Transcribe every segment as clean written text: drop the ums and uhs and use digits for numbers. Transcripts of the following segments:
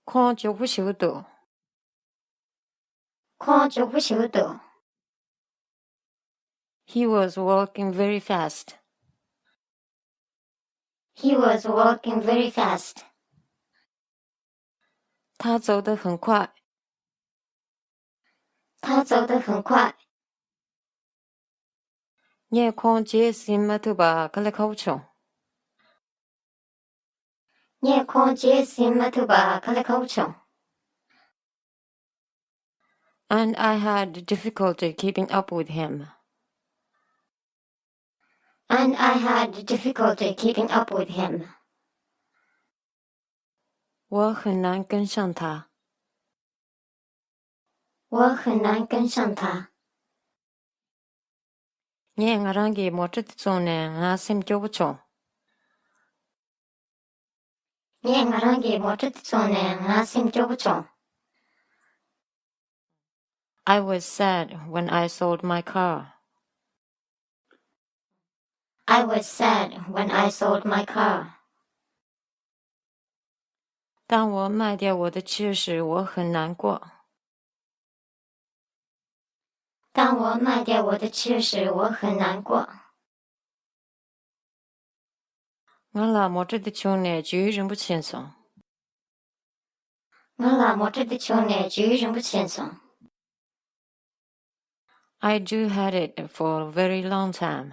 看就不修道，看就不修道。He was walking very fast. He was walking very fast. 他走得很快。他走得很快。你看这什么头吧，可来考穷。你看这什么头吧，可来考穷。And I had difficulty keeping up with him. And I had difficulty keeping up with him. 我很难跟上他。我很难跟上他。你我让给莫这种呢，我心就不重。你我让给莫这种呢，我心就不重。I was sad when I sold my car. I was sad when I sold my car. 当我卖掉我的车时，我很难过。当我卖掉我的车时，我很难过。我那莫这的穷呢，就人不轻松。我那莫这的穷呢，就人不轻松。I do had it for a very long time.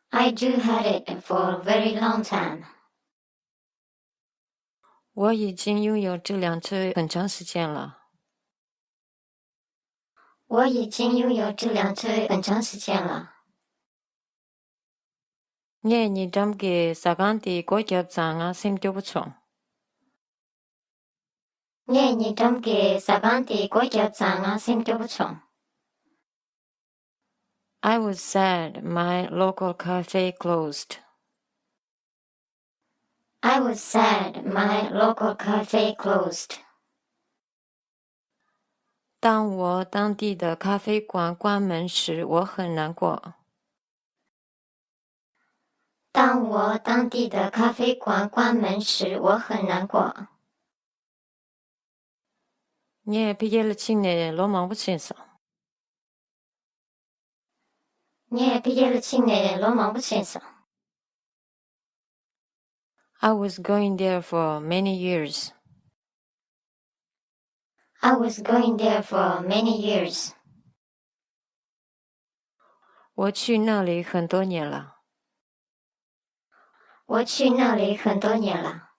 I do had it for a very long time. 我已经拥有这辆车很长时间了。我已经拥有这辆车很长时间了。你这给啥干的国家长啊，心就不重。你这给啥干的国家长啊，心就不重。I was sad my local cafe closed. I was sad my local cafe closed. 当我当地的咖啡馆关门时，我很难过。当我当地的咖啡馆关门时，我很难过。你毕业了青年，罗忙不清爽。你毕业了青年，罗忙不清爽。I was going there for many years. I was going there for many years. 我去那里很多年了。我去那里很多年了。